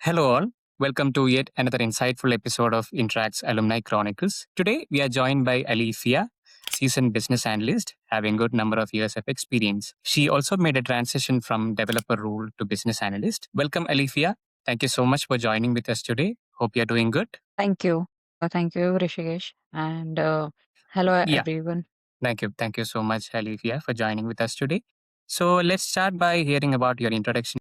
Hello, all. Welcome to yet another insightful episode of Interact's Alumni Chronicles. Today, we are joined by Alefiya, seasoned business analyst, having good number of years of experience. She also made a transition from developer role to business analyst. Welcome, Alefiya. Thank you so much for joining with us today. Hope you're doing good. Thank you. Thank you, Rishikesh. And hello, Yeah, everyone. thank you. Thank you so much, Alefiya, for joining with us today. So, let's start by hearing about your introduction.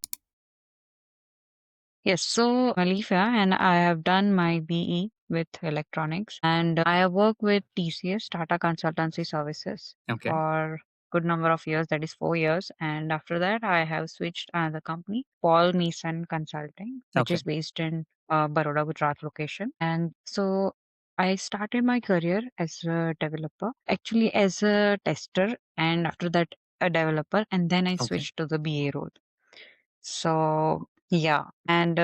Yes, so Alifia, and I have done my BE with electronics, and I have worked with TCS, Tata Consultancy Services, Okay. for good number of years, that is 4 years. And after that, I have switched another company, Paul Mason Consulting, which Okay. is based in Baroda, Gujarat location. And so I started my career as a developer, actually as a tester, and after that, a developer, and then I Okay. switched to the BA role. So, yeah. And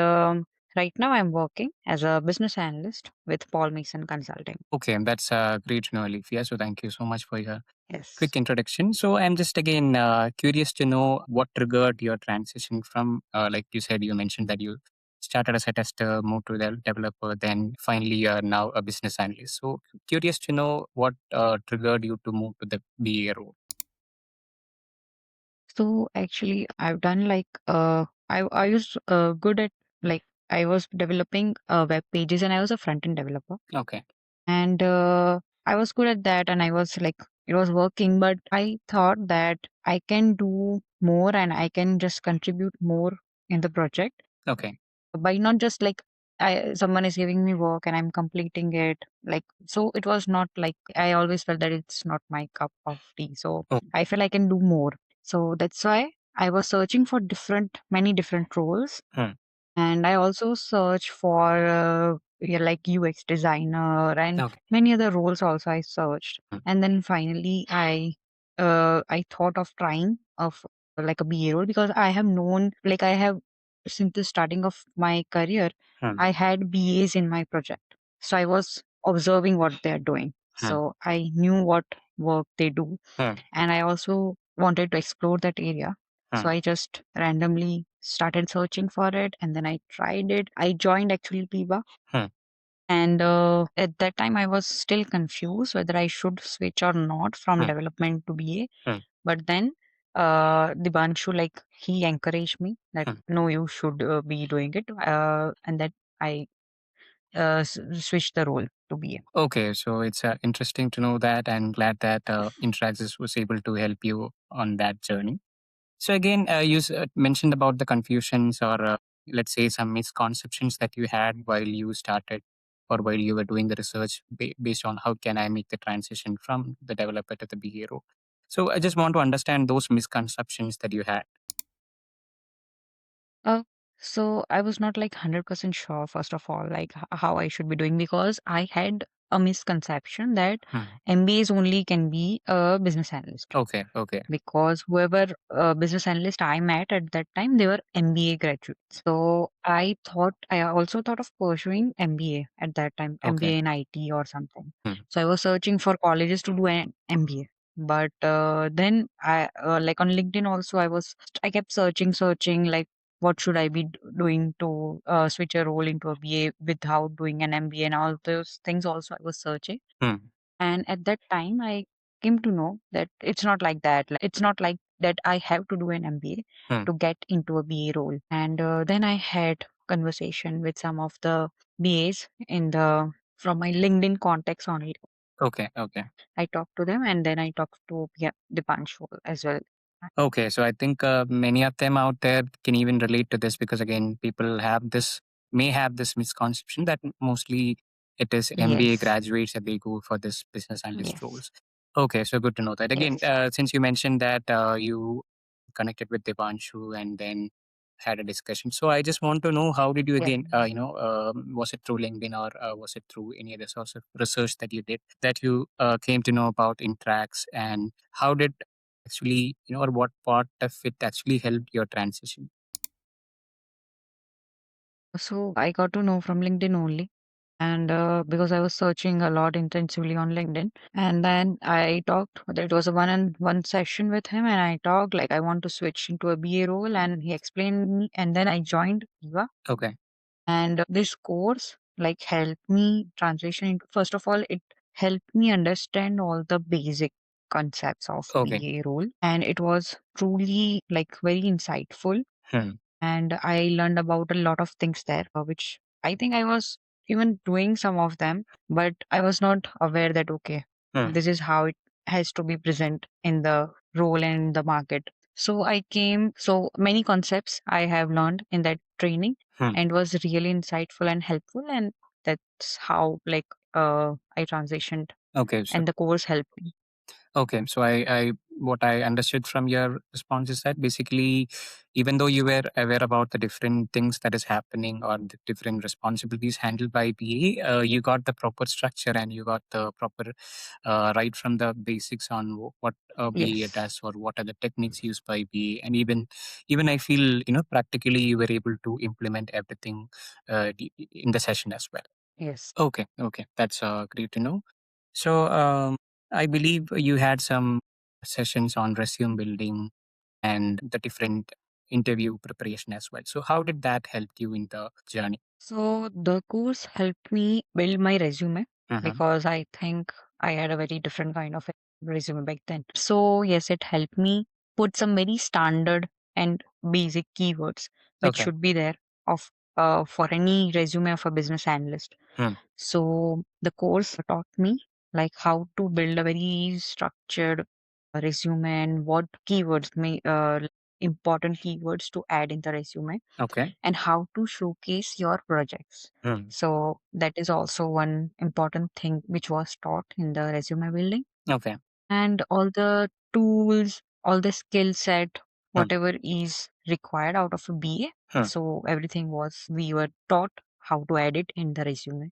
right now I'm working as a business analyst with Paul Mason Consulting. Okay, that's great to know, Alefiya. So, thank you so much for your Yes. quick introduction. So I'm just again curious to know what triggered your transition from, like you said, you mentioned that you started as a tester, moved to the developer, then finally you are now a business analyst. So curious to know what triggered you to move to the BA role. So actually I've done like I was good at like I was developing web pages and I was a front end developer Okay. and I was good at that and I was like it was working, but I thought that I can do more and I can just contribute more in the project Okay. by not just like someone is giving me work and I'm completing it. Like so it was not like I always felt that it's not my cup of tea. So Oh. I felt I can do more. So that's why I was searching for many different roles. Hmm. And I also search for yeah, like UX designer and Okay. many other roles also I searched. Hmm. And then finally I thought of trying of like a BA role because I have known like I have since the starting of my career Hmm. I had BAs in my project. So I was observing what they're doing. Hmm. So I knew what work they do Hmm. and I also wanted to explore that area. Hmm. So I just randomly started searching for it and then I tried it. I joined actually PIBA. Hmm. And at that time, I was still confused whether I should switch or not from Hmm. development to BA. Hmm. But then Dibanshu, like, he encouraged me that Hmm. no, you should be doing it. And that I switched the role to BA. Okay, so it's interesting to know that, and glad that Interactions was able to help you on that journey. So again, you mentioned about the confusions or let's say some misconceptions that you had while you started or while you were doing the research based on how can I make the transition from the developer to the BA role. So I just want to understand those misconceptions that you had. Uh, so I was not like 100% sure, first of all, like how I should be doing because I had a misconception that Hmm. MBAs only can be a business analyst. Okay, okay, Because whoever business analyst I met at that time, they were MBA graduates. So I also thought of pursuing MBA at that time, okay. MBA in IT or something. Hmm. So I was searching for colleges to do an MBA. But then I like on LinkedIn also I kept searching like what should I be doing to switch a role into a BA without doing an MBA and all those things also I was searching. Hmm. And at that time, I came to know that it's not like that. Like, it's not like that I have to do an MBA Hmm. to get into a BA role. And then I had conversation with some of the BAs in the from my LinkedIn contacts only. Okay, okay. I talked to them and then I talked to Dipanshu as well. Okay, so I think many of them out there can even relate to this because again, people have this may have this misconception that mostly it is MBA Yes, graduates that they go for this business analyst yes, roles. Okay, so good to know that. Again, yes, since you mentioned that you connected with Devanshu and then had a discussion, so I just want to know how did you yes. again, was it through LinkedIn or was it through any other source of research that you did that you came to know about Intrax and how did actually, or what part of it actually helped your transition? So I got to know from LinkedIn only. And because I was searching a lot intensively on LinkedIn, and then I talked. It was a one-on-one session with him, and I talked like I want to switch into a BA role, and he explained me, and then I joined Eva. Okay. And this course like helped me transition into, first of all, it helped me understand all the basic concepts of Okay. BA role. And it was truly like very insightful. Hmm. And I learned about a lot of things there, which I think I was even doing some of them, but I was not aware that, okay, Hmm. this is how it has to be present in the role and in the market. So so many concepts I have learned in that training Hmm. and was really insightful and helpful. And that's how like I transitioned Okay. So and the course helped me. okay, so what I understood from your response is that basically, even though you were aware about the different things that is happening or the different responsibilities handled by BA, you got the proper structure and you got the proper right from the basics on what BA Yes. does or what are the techniques used by BA, and even I feel practically you were able to implement everything in the session as well. Yes. Okay, okay, that's great to know. So I believe you had some sessions on resume building and the different interview preparation as well. So how did that help you in the journey? So the course helped me build my resume Hmm. because I think I had a very different kind of resume back then. So yes, it helped me put some very standard and basic keywords which Okay. should be there of for any resume of a business analyst. Hmm. So the course taught me like how to build a very structured resume and what keywords may important keywords to add in the resume Okay. and how to showcase your projects. Hmm. So that is also one important thing which was taught in the resume building. Okay. And all the tools, all the skill set, Hmm. whatever is required out of a BA. Hmm. So everything was we were taught how to add it in the resume.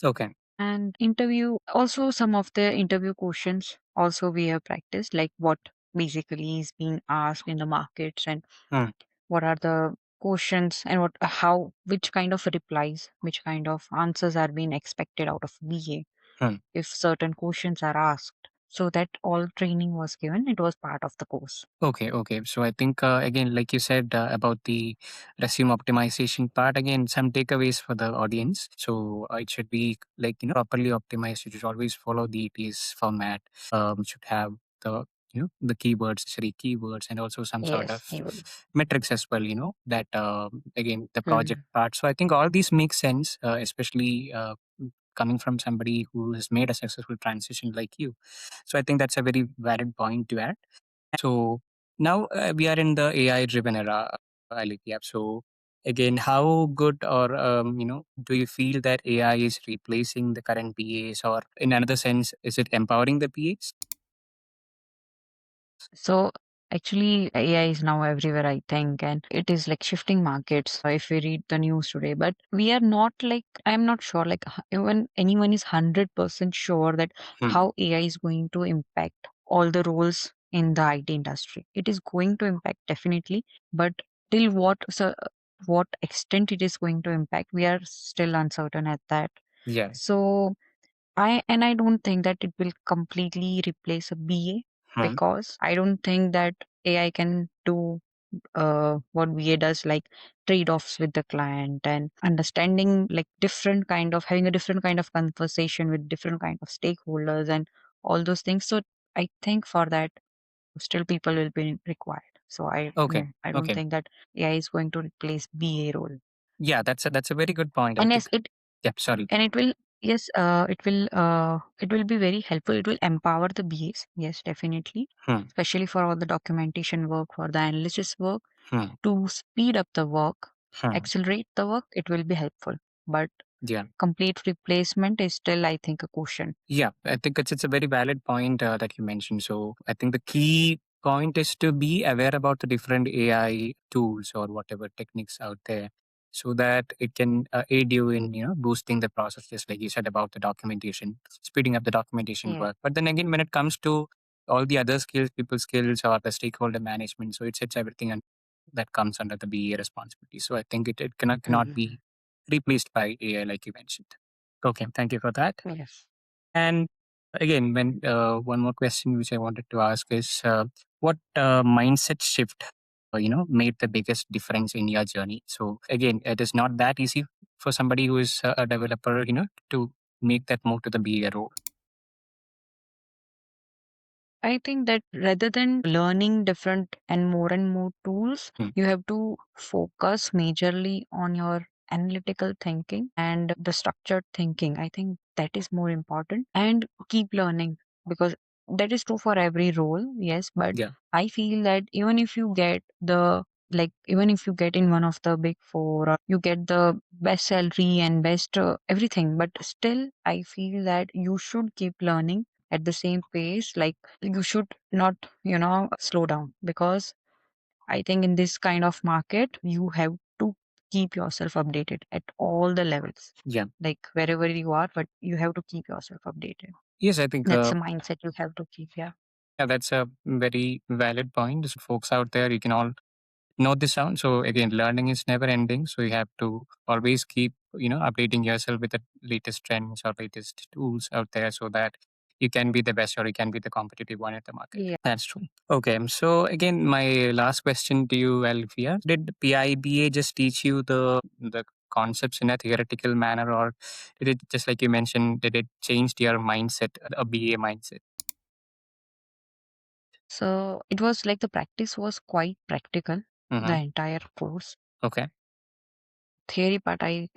Okay. And interview also some of the interview questions also we have practiced like what basically is being asked in the markets and Hmm. what are the questions and what how which kind of replies which kind of answers are being expected out of BA Hmm. if certain questions are asked, so that all training was given, it was part of the course. Okay, okay. So I think again, like you said about the resume optimization part, again, some takeaways for the audience. So it should be like properly optimized. You should always follow the ATS format. Should have the keywords, necessary keywords, and also some sort Yes, of he will. metrics as well. That again the project Mhm. part. So I think all these make sense, especially. Coming from somebody who has made a successful transition like you. So I think that's a very valid point to add. So now we are in the AI driven era, Alefiya. So again, how good or do you feel that AI is replacing the current BAs, or in another sense, is it empowering the BAs? So actually, AI is now everywhere, I think, and it is like shifting markets. If we read the news today, but we are not like I'm not sure like even anyone is 100% sure that Hmm. how AI is going to impact all the roles in the IT industry. It is going to impact definitely, but till what extent it is going to impact, we are still uncertain at that. Yeah. So I don't think that it will completely replace a BA Hmm. because I don't think that AI can do what BA does, like trade-offs with the client and understanding like different kind of having a different kind of conversation with different kind of stakeholders and all those things. So I think for that still people will be required. So I Okay. no, I don't Okay. think that AI is going to replace BA role. Yeah, that's a very good point. I And yes, think. Yeah. Sorry. and it will yes it will be very helpful, it will empower the BAs, yes, definitely, Hmm. especially for all the documentation work, for the analysis work, Hmm. to speed up the work, Hmm. accelerate the work, it will be helpful, but Yeah. complete replacement is still I think a question. Yeah, I think it's a very valid point that you mentioned. So I think the key point is to be aware about the different AI tools or whatever techniques out there, so that it can aid you in boosting the process, just like you said about the documentation, speeding up the documentation Yeah. work. But then again, when it comes to all the other skills, people skills or the stakeholder management, so it's everything that comes under the BA responsibility. So I think it cannot Mhm. be replaced by AI, like you mentioned. Okay, thank you for that. Yes. And again, when one more question which I wanted to ask is, what mindset shift made the biggest difference in your journey? So again, it is not that easy for somebody who is a developer, to make that move to the BA role. I think that rather than learning different and more tools, you have to focus majorly on your analytical thinking and the structured thinking. I think that is more important, and keep learning, because that is true for every role, yes. But Yeah. I feel that even if you get even if you get in one of the big four, or you get the best salary and best everything, but still I feel that you should keep learning at the same pace. Like, you should not, slow down, because I think in this kind of market, you have to keep yourself updated at all the levels, Yeah. like wherever you are, but you have to keep yourself updated. Yes, I think That's a mindset you have to keep. Yeah. yeah, that's a very valid point. So folks out there, you can all note this down. So again, learning is never ending. So you have to always keep, updating yourself with the latest trends or latest tools out there so that you can be the best or you can be the competitive one at the market. Yeah. That's true. Okay. So again, my last question to you, Alfia, did PIBA just teach you the concepts in a theoretical manner, or did it, just like you mentioned, did it change your mindset, a BA mindset? So it was like the practice was quite practical, the Hmm. entire course. Okay. Theory part, I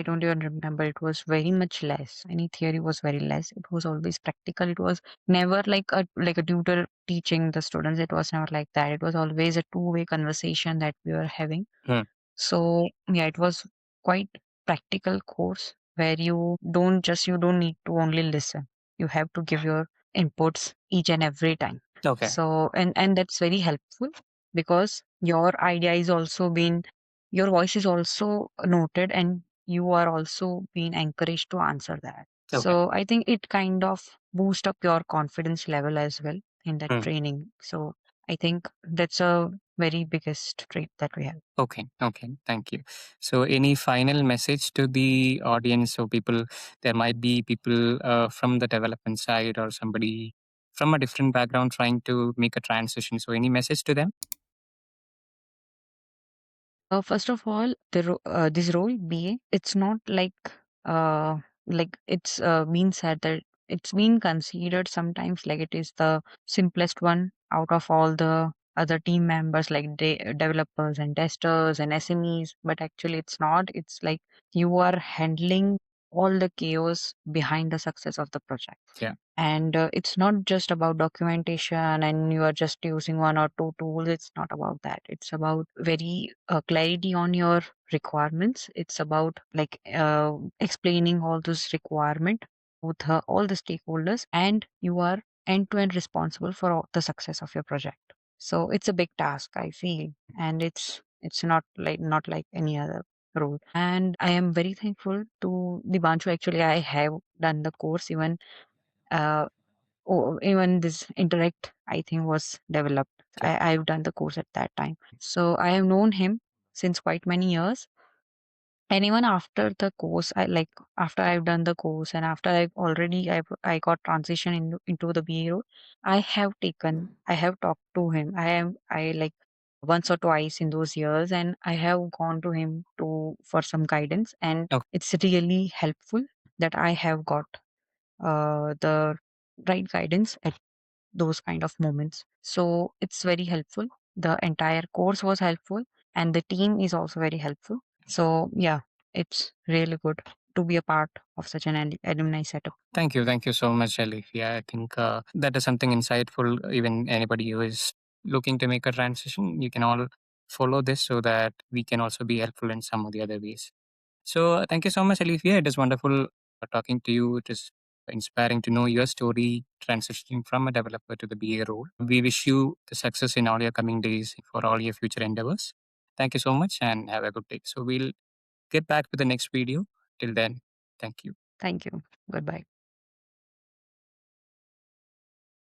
don't even remember. It was very much less. Any theory was very less. It was always practical. It was never like a tutor teaching the students. It was never like that. It was always a two-way conversation that we were having. Hmm. So yeah, it was quite practical course where you don't need to only listen. You have to give your inputs each and every time. Okay. So and that's very helpful, because your voice is also noted, and you are also being encouraged to answer that. Okay. So I think it kind of boost up your confidence level as well in that Hmm. training. So I think that's a very biggest trait that we have. Okay, okay, thank you. So, any final message to the audience? So, there might be people from the development side or somebody from a different background trying to make a transition. So, any message to them? First of all, this role BA, it's not uh, like it's been said that it's been considered sometimes like it is the simplest one out of all the other team members, like developers and testers and SMEs. But actually, it's not. It's like you are handling all the chaos behind the success of the project. Yeah. And it's not just about documentation and you are just using one or two tools. It's not about that. It's about very clarity on your requirements. It's about explaining all those requirement with all the stakeholders, and you are end to end responsible for all the success of your project. So it's a big task, I feel, and it's not like any other role. And I am very thankful to the Banchu. Actually, I have done the course even uh, even this interact, I think, was developed. Yeah. I've done the course at that time, so I have known him since quite many years. And even after the course, after I've done the course, and after I got transition into the BA role, I have talked to him. I like once or twice in those years, and I have gone to him to for some guidance, and Okay. it's really helpful that I have got the right guidance at those kind of moments. So it's very helpful. The entire course was helpful, and the team is also very helpful. So yeah, it's really good to be a part of such an alumni setup. Thank you. Thank you so much, Alifia. I think that is something insightful. Even anybody who is looking to make a transition, you can all follow this so that we can also be helpful in some of the other ways. So, thank you so much, Alifia. It is wonderful talking to you. It is inspiring to know your story transitioning from a developer to the BA role. We wish you the success in all your coming days for all your future endeavors. Thank you so much and have a good day. So, we'll get back with the next video. Till then, thank you. Thank you. Goodbye.